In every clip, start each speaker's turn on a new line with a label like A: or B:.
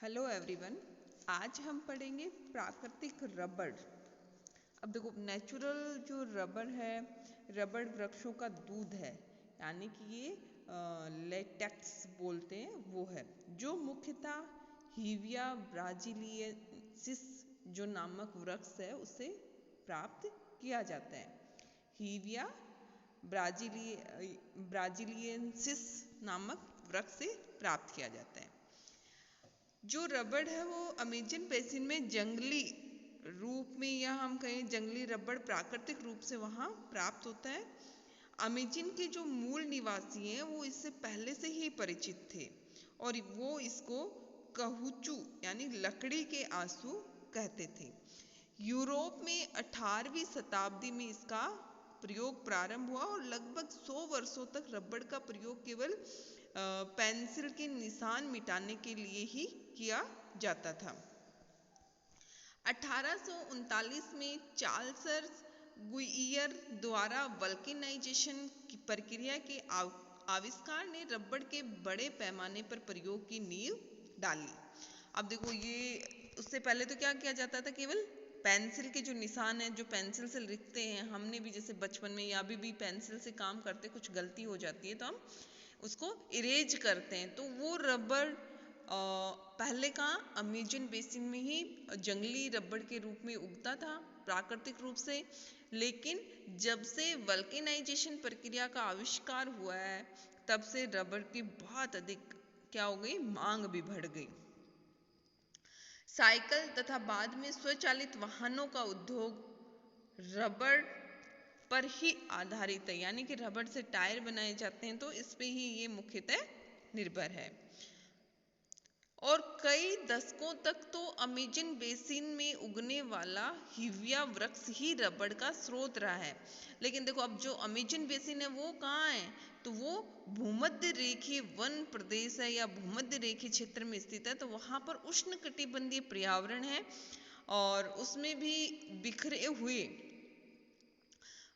A: Hello everyone. आज हम पढ़ेंगे प्राकृतिक रबड़। अब देखो, नेचुरल जो रबड़ है, रबड़ वृक्षों का दूध है, यानी कि ये लेटेक्स बोलते हैं, वो है जो मुख्यतः हीविया ब्राजीलियंसिस जो नामक वृक्ष है उससे प्राप्त किया जाता है। हीविया ब्राजीलियंसिस नामक वृक्ष से प्राप्त किया जाता है। जो रबड़ है वो अमेजन बेसिन में जंगली रूप में, या हम कहें जंगली रबड़ प्राकृतिक रूप से वहाँ प्राप्त होता है। अमेजन के जो मूल निवासी हैं वो इससे पहले से ही परिचित थे और वो इसको कहूचू यानी लकड़ी के आंसू कहते थे। यूरोप में 18वीं शताब्दी में इसका प्रयोग प्रारंभ हुआ और लगभग 100 वर्षों तक रबड़ का प्रयोग केवल पेंसिल के निशान मिटाने के लिए ही किया जाता था। 1839 में चार्ल्स गुइयर द्वारा वल्केनाइजेशन की प्रक्रिया के आविष्कार ने रबड़ के बड़े पैमाने पर प्रयोग की नींव डाली। अब देखो, ये उससे पहले तो क्या किया जाता था, केवल पेंसिल के जो निशान हैं, जो पेंसिल से लिखते हैं, हमने भी जैसे बचपन में या अभी भी पेंसिल से काम करते, कुछ गलती हो जाती है तो हम उसको इरेज करते हैं, तो वो रबड़ पहले कहाँ अमेजन बेसिन में ही जंगली रबड़ के रूप में उगता था प्राकृतिक रूप से। लेकिन जब से वल्केनाइजेशन प्रक्रिया का आविष्कार हुआ है तब से रबड़ की बहुत अधिक क्या हो गई, मांग भी बढ़ गई। साइकिल तथा बाद में स्वचालित वाहनों का उद्योग रबड़ पर ही आधारित है, यानी कि रबड़ से टायर बनाए जाते हैं, तो इस पे ही ये मुख्यतः निर्भर है। और कई दशकों तक तो अमेजन बेसिन में उगने वाला हीविया वृक्ष ही रबड़ का स्रोत रहा है। लेकिन देखो, अब जो अमेजन बेसिन है वो कहाँ है, तो वो भूमध्य रेखीय वन प्रदेश है या भूमध्य रेखीय क्षेत्र में स्थित है। तो वहाँ पर उष्णकटिबंधीय पर्यावरण है और उसमें भी बिखरे हुए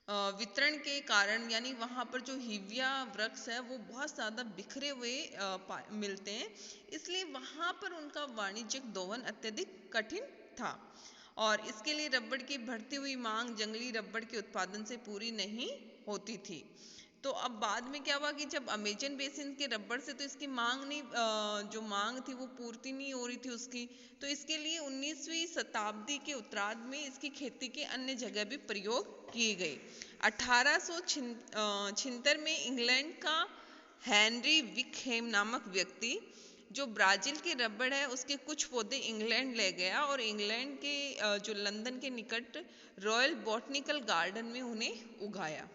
A: वितरण के कारण, यानी वहाँ पर जो हीविया वृक्ष है वो बहुत ज़्यादा बिखरे हुए मिलते हैं, इसलिए वहाँ पर उनका वाणिज्यिक दोहन अत्यधिक कठिन था और इसके लिए रबड़ की बढ़ती हुई मांग जंगली रबड़ के उत्पादन से पूरी नहीं होती थी। तो अब बाद में क्या हुआ कि जब अमेजन बेसिन के रबड़ से तो इसकी मांग नहीं, जो मांग थी वो पूर्ति नहीं हो रही थी उसकी, तो इसके लिए 19वीं शताब्दी के उत्तरार्ध में इसकी खेती के अन्य जगह भी प्रयोग किए गए। 1876 में इंग्लैंड का हेनरी विकहेम नामक व्यक्ति जो ब्राजील के रबड़ है उसके कुछ पौधे इंग्लैंड ले गया और इंग्लैंड के जो लंदन के निकट रॉयल बॉटनिकल गार्डन में उन्हें उगाया।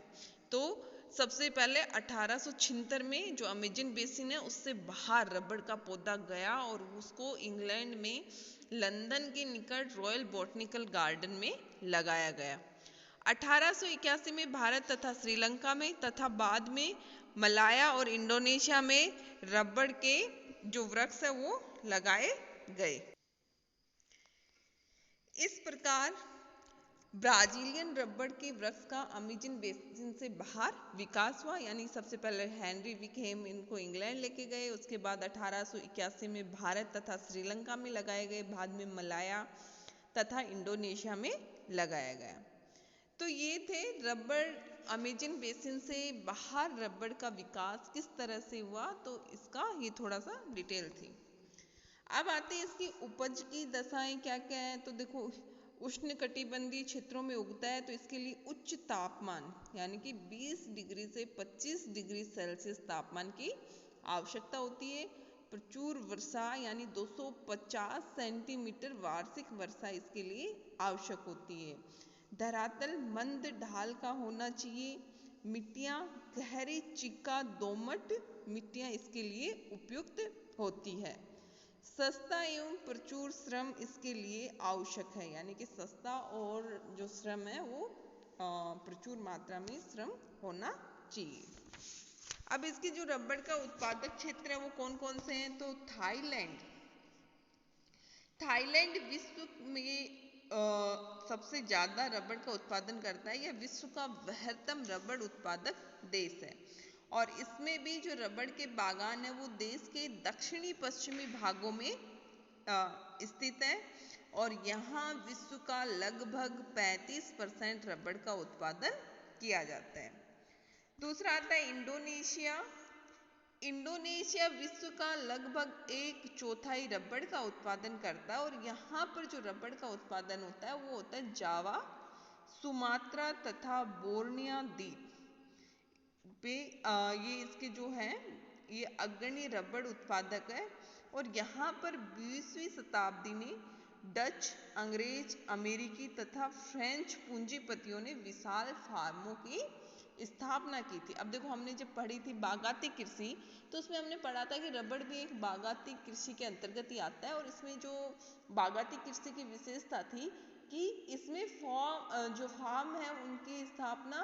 A: तो सबसे पहले 1876 में जो अमेजन बेसिन है उससे बाहर रबड़ का पौधा गया और उसको इंग्लैंड में लंदन के निकट रॉयल बॉटनिकल गार्डन में लगाया गया। 1881 में भारत तथा श्रीलंका में तथा बाद में मलाया और इंडोनेशिया में रबड़ के जो वृक्ष है वो लगाए गए। इस प्रकार ब्राजीलियन रबड़ के वृक्ष का अमेजन बेसिन से बाहर विकास हुआ, यानी सबसे पहले हेनरी विकहेम इनको इंग्लैंड लेके गए, उसके बाद 1881 में भारत तथा श्रीलंका में लगाए गए, बाद में मलाया तथा इंडोनेशिया में लगाया गया। तो ये थे रबड़, अमेजन बेसिन से बाहर रबड़ का विकास किस तरह से हुआ, तो इसका ये थोड़ा सा डिटेल थी। अब आते हैं इसकी उपज की दशाएं क्या क्या है। तो देखो, उष्णकटिबंधीय क्षेत्रों में उगता है तो इसके लिए उच्च तापमान यानी कि 20 डिग्री से 25 डिग्री सेल्सियस तापमान की आवश्यकता होती है। प्रचुर वर्षा यानी 250 सेंटीमीटर वार्षिक वर्षा इसके लिए आवश्यक होती है। धरातल मंद ढाल का होना चाहिए। मिट्टियाँ गहरी चिक्का दोमट मिट्टियाँ इसके लिए उपयुक्त होती है। सस्ता एवं प्रचुर श्रम इसके लिए आवश्यक है, यानी कि सस्ता और जो श्रम है वो प्रचुर मात्रा में श्रम होना चाहिए। अब इसकी जो रबड़ का उत्पादक क्षेत्र है वो कौन कौन से हैं, तो थाईलैंड विश्व में सबसे ज़्यादा रबड़ का उत्पादन करता है। यह विश्व का वृहत्तम रबड़ उत्पादक देश है और इसमें भी जो रबड़ के बागान है वो देश के दक्षिणी पश्चिमी भागों में स्थित है और यहाँ विश्व का लगभग 35% रबड़ का उत्पादन किया जाता है। दूसरा आता है इंडोनेशिया। इंडोनेशिया विश्व का लगभग 1/4 रबड़ का उत्पादन करता है और यहाँ पर जो रबड़ का उत्पादन होता है वो होता है जावा, सुमात्रा तथा बोर्निया द्वीप पे। ये इसके जो है ये अग्रणी रबड़ उत्पादक है और यहाँ पर 20वीं शताब्दी में डच, अंग्रेज, अमेरिकी तथा फ्रेंच पूंजीपतियों ने विशाल फार्मों की स्थापना की थी। अब देखो हमने जब पढ़ी थी बागाती कृषि तो उसमें हमने पढ़ा था कि रबड़ भी एक बागाती कृषि के अंतर्गत ही आता है और इसमें जो बागाती कृषि की विशेषता थी कि इसमें जो फार्म है उनकी स्थापना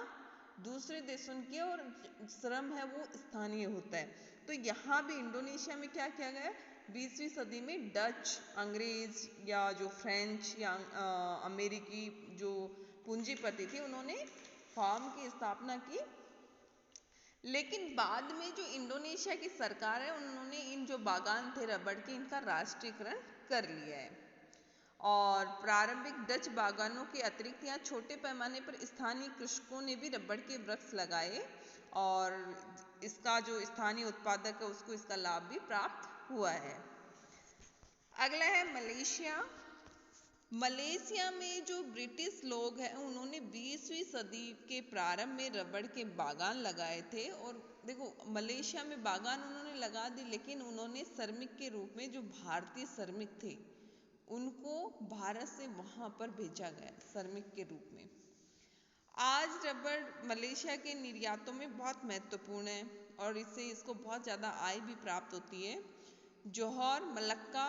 A: दूसरे देशों के और श्रम है वो स्थानीय होता है। तो यहाँ भी इंडोनेशिया में क्या किया गया, 20वीं सदी में डच, अंग्रेज या जो फ्रेंच या अमेरिकी जो पूंजीपति थे उन्होंने फार्म की स्थापना की। लेकिन बाद में जो इंडोनेशिया की सरकार है उन्होंने इन जो बागान थे रबड़ के इनका राष्ट्रीयकरण कर लिया है और प्रारंभिक डच बागानों के अतिरिक्त यहाँ छोटे पैमाने पर स्थानीय कृषकों ने भी रबड़ के वृक्ष लगाए और इसका जो स्थानीय उत्पादक है उसको इसका लाभ भी प्राप्त हुआ है। अगला है मलेशिया। मलेशिया में जो ब्रिटिश लोग हैं उन्होंने 20वीं सदी के प्रारंभ में रबड़ के बागान लगाए थे और देखो मलेशिया में बागान उन्होंने लगा दी लेकिन उन्होंने श्रमिक के रूप में जो भारतीय श्रमिक थे उनको भारत से वहां पर भेजा गया श्रमिक के रूप में। आज रबड़ मलेशिया के निर्यातों में बहुत महत्वपूर्ण है और इससे इसको बहुत ज़्यादा आय भी प्राप्त होती है। जौहर, मलक्का,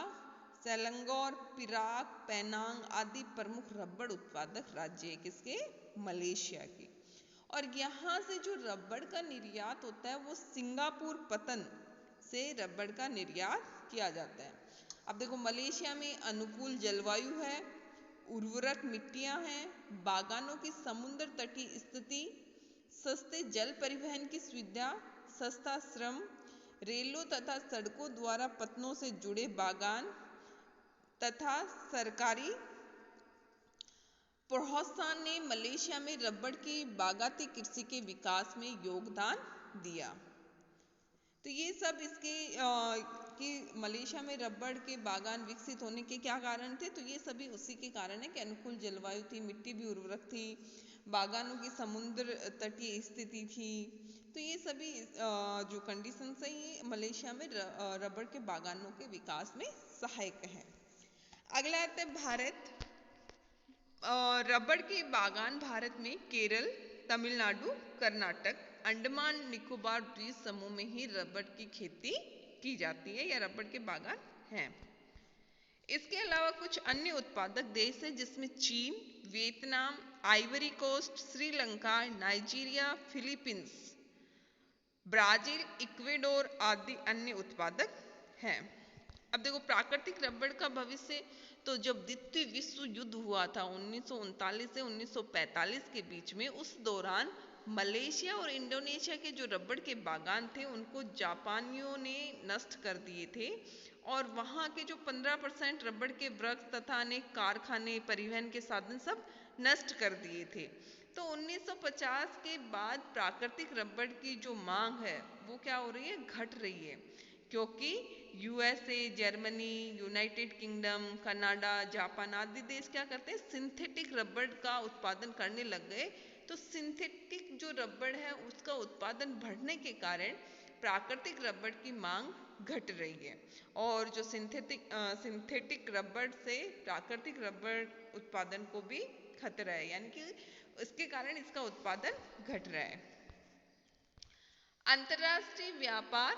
A: सेलंगोर, पिराक, पेनांग आदि प्रमुख रबड़ उत्पादक राज्य है किसके, मलेशिया के। और यहाँ से जो रबड़ का निर्यात होता है वो सिंगापुर पतन से रबड़ का निर्यात किया जाता है। अब देखो मलेशिया में अनुकूल जलवायु है, उर्वरक मिट्टियां हैं, बागानों की समुद्र तटीय स्थिति, सस्ते जल परिवहन की सुविधा, सस्ता श्रम, रेलों तथा सड़कों द्वारा पतनों से जुड़े बागान तथा सरकारी प्रोत्साहन ने मलेशिया में रबड़ की बागाती कृषि के विकास में योगदान दिया। तो ये सब इसके कि मलेशिया में रबड़ के बागान विकसित होने के क्या कारण थे, तो ये सभी उसी के कारण है कि अनुकूल जलवायु थी, मिट्टी भी उर्वरक थी, बागानों की समुद्र तटीय स्थिति थी। तो ये सभी जो कंडीशंस है ये मलेशिया में रबड़ के बागानों के विकास में सहायक है। अगला आता है भारत। रबड़ के बागान भारत में केरल, तमिलनाडु, कर्नाटक, अंडमान निकोबार द्वीप समूह में ही रबड़ की खेती की जाती है या रबड़ के बागान हैं। इसके अलावा कुछ अन्य उत्पादक देश हैं जिसमें चीन, Vietnam, Ivory Coast, Sri Lanka, Nigeria, Philippines, Brazil, Ecuador आदि अन्य उत्पादक हैं। अब देखो प्राकृतिक रबड़ का भविष्य, तो जब द्वितीय विश्व युद्ध हुआ था 1939 से 1945 के बीच में, उस दौरान मलेशिया और इंडोनेशिया के जो रबड़ के बागान थे उनको जापानियों ने नष्ट कर दिए थे और वहाँ के जो 15% रबड़ के वृक्ष तथा अनेक कारखाने, परिवहन के साधन सब नष्ट कर दिए थे। तो 1950 के बाद प्राकृतिक रबड़ की जो मांग है वो क्या हो रही है, घट रही है, क्योंकि USA, Germany, United kingdom, Canada, Japan आदि देश क्या करते हैं, सिंथेटिक रबड़ का उत्पादन करने लग गए। तो सिंथेटिक जो रबड़ है उसका उत्पादन बढ़ने के कारण प्राकृतिक रबड़ की मांग घट रही है और जो सिंथेटिक रबड़ से प्राकृतिक रबड़ उत्पादन को भी खतरा है, यानी कि इसके कारण इसका उत्पादन घट रहा है। अंतर्राष्ट्रीय व्यापार,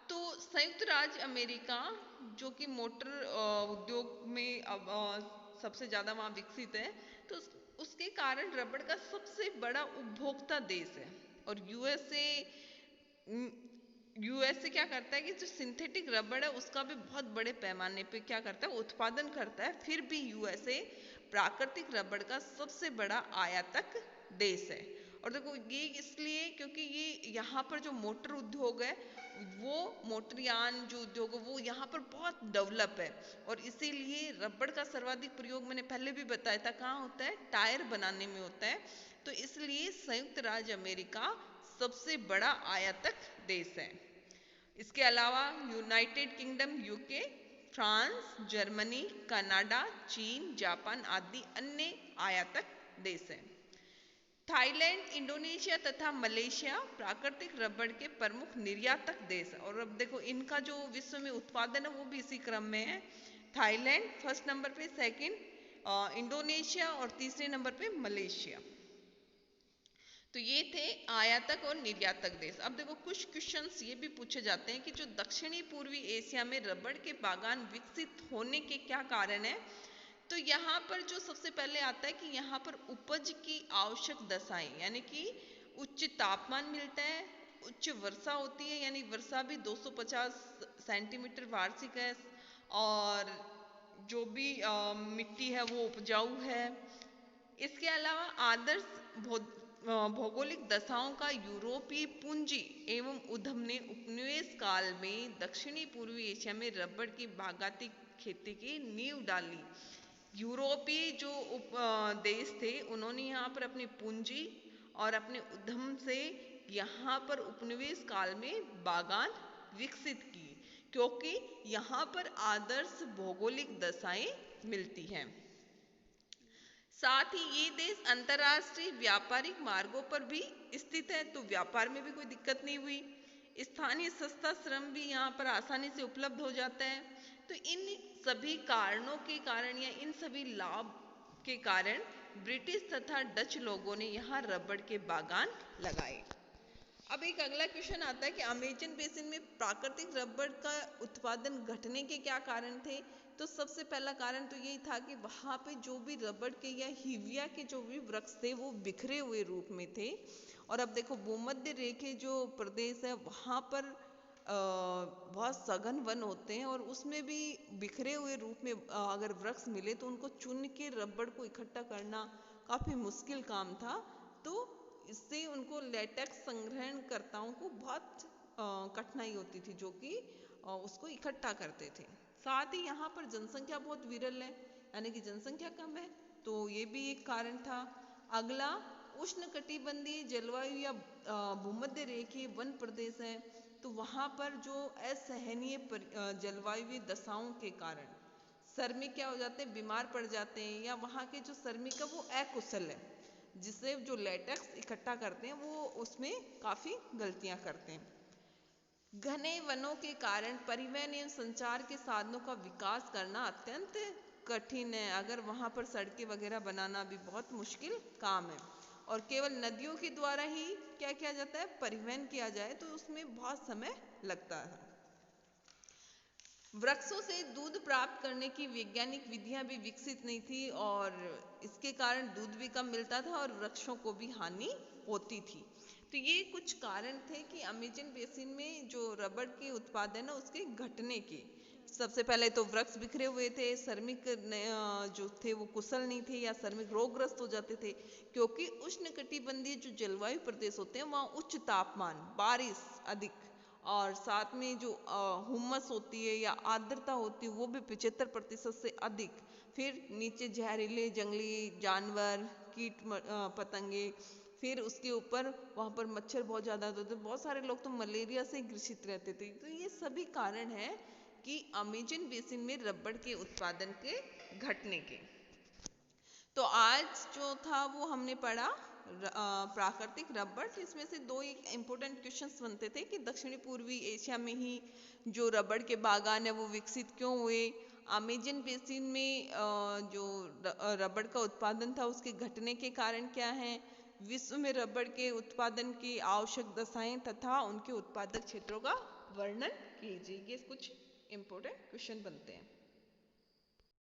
A: तो संयुक्त राज्य अमेरिका जो कि मोटर उद्योग में अब सबसे ज़्यादा वहाँ विकसित है, तो उसके कारण रबड़ का सबसे बड़ा उपभोक्ता देश है। और यूएसए क्या करता है कि जो सिंथेटिक रबड़ है उसका भी बहुत बड़े पैमाने पे क्या करता है, उत्पादन करता है। फिर भी यूएसए प्राकृतिक रबड़ का सबसे बड़ा आयातक देश है। और देखो ये इसलिए क्योंकि ये यहाँ पर जो मोटर उद्योग है वो मोटरयान जो उद्योग है वो यहाँ पर बहुत डेवलप है, और इसीलिए रबड़ का सर्वाधिक प्रयोग मैंने पहले भी बताया था कहाँ होता है, टायर बनाने में होता है। तो इसलिए संयुक्त राज्य अमेरिका सबसे बड़ा आयातक देश है। इसके अलावा United kingdom, UK, France, Germany, Canada, चीन, जापान आदि अन्य आयातक देश हैं। थाईलैंड, इंडोनेशिया तथा मलेशिया प्राकृतिक रबड़ के प्रमुख निर्यातक देश है। और अब देखो इनका जो विश्व में उत्पादन है वो भी इसी क्रम में है। थाईलैंड फर्स्ट नंबर पे, सेकंड इंडोनेशिया और तीसरे नंबर पे मलेशिया। तो ये थे आयातक और निर्यातक देश। अब देखो कुछ क्वेश्चंस ये भी पूछे जाते हैं कि जो दक्षिणी पूर्वी एशिया में रबड़ के बागान विकसित होने के क्या कारण है। तो यहाँ पर जो सबसे पहले आता है कि यहाँ पर उपज की आवश्यक दशाएं, यानी कि उच्च तापमान मिलता है, उच्च वर्षा होती है, यानी वर्षा भी 250 सेंटीमीटर वार्षिक है, और जो भी मिट्टी है वो उपजाऊ है। इसके अलावा आदर्श भौगोलिक दशाओं का यूरोपीय पूंजी एवं उद्यम ने उपनिवेश काल में दक्षिणी पूर्वी एशिया में रबड़ की बागायती खेती की नींव डाली। यूरोपीय जो देश थे उन्होंने यहाँ पर अपनी पूंजी और अपने उद्यम से यहाँ पर उपनिवेश काल में बागान विकसित की, क्योंकि यहाँ पर आदर्श भौगोलिक दशाएं मिलती हैं। साथ ही ये देश अंतर्राष्ट्रीय व्यापारिक मार्गों पर भी स्थित है, तो व्यापार में भी कोई दिक्कत नहीं हुई। स्थानीय सस्ता श्रम भी यहाँ पर आसानी से उपलब्ध हो जाता है। तो इन सभी कारणों के कारण या इन सभी लाभ के कारण ब्रिटिश तथा डच लोगों ने यहाँ रबड़ के बागान लगाए। अब एक अगला क्वेश्चन आता है कि अमेजन बेसिन में प्राकृतिक रबड़ का उत्पादन घटने के क्या कारण थे। तो सबसे पहला कारण तो यही था कि वहाँ पे जो भी रबड़ के या हीविया के जो भी वृक्ष थे वो बिखरे हुए रूप में थे। और अब देखो भूमध्य रेखे जो प्रदेश है वहाँ पर बहुत सघन वन होते हैं, और उसमें भी बिखरे हुए रूप में अगर वृक्ष मिले तो उनको चुन के रबड़ को इकट्ठा करना काफ़ी मुश्किल काम था। तो इससे उनको लेटेक्स संग्रहणकर्ताओं को बहुत कठिनाई होती थी, जो कि उसको इकट्ठा करते थे। साथ ही यहाँ पर जनसंख्या बहुत विरल है, यानी कि जनसंख्या कम है, तो ये भी एक कारण था। अगला उष्णकटिबंधीय जलवायु या भूमध्य रेखीय वन प्रदेश है, तो वहाँ पर जो असहनीय जलवायु दशाओं के कारण श्रमिक क्या हो जाते हैं, बीमार पड़ जाते हैं, या वहाँ के जो श्रमिक है वो अकुशल है, जिससे जो लेटेक्स इकट्ठा करते हैं वो उसमें काफ़ी गलतियाँ करते हैं। घने वनों के कारण परिवहन एवं संचार के साधनों का विकास करना अत्यंत कठिन है। अगर वहाँ पर सड़कें वगैरह बनाना भी बहुत मुश्किल काम है, और केवल नदियों के द्वारा ही क्या किया जाता है, परिवहन किया जाए, तो उसमें बहुत समय लगता है। वृक्षों से दूध प्राप्त करने की वैज्ञानिक विधियां भी विकसित नहीं थी, और इसके कारण दूध भी कम मिलता था और वृक्षों को भी हानि होती थी। तो ये कुछ कारण थे कि अमेजन बेसिन में जो रबड़ के उत्पादन है उसके घटने के। सबसे पहले तो वृक्ष बिखरे हुए थे, श्रमिक जो थे वो कुशल नहीं थे, या श्रमिक रोगग्रस्त हो जाते थे, क्योंकि उष्णकटिबंधीय जो जलवायु प्रदेश होते हैं वहाँ उच्च तापमान, बारिश अधिक, और साथ में जो हुम्मस होती है या आर्द्रता होती है वो भी 75% से अधिक। फिर नीचे जहरीले जंगली जानवर, कीट पतंगे, फिर उसके ऊपर वहाँ पर मच्छर बहुत ज़्यादा होते थे, बहुत सारे लोग तो मलेरिया से ग्रसित रहते थे। तो ये सभी कारण हैं कि अमेजन बेसिन में रबड़ के उत्पादन के घटने के। तो आज जो था वो हमने पढ़ा प्राकृतिक रबड़। इसमें से दो एक इम्पोर्टेंट क्वेश्चंस बनते थे कि दक्षिणी पूर्वी एशिया में ही जो रबड़ के बागान है वो विकसित क्यों हुए, अमेजन बेसिन में जो रबड़ का उत्पादन था उसके घटने के कारण क्या हैं, विश्व में रबड़ के उत्पादन की आवश्यक दशाएं तथा उनके उत्पादक क्षेत्रों का वर्णन कीजिए। ये कुछ इम्पोर्टेंट क्वेश्चन बनते हैं।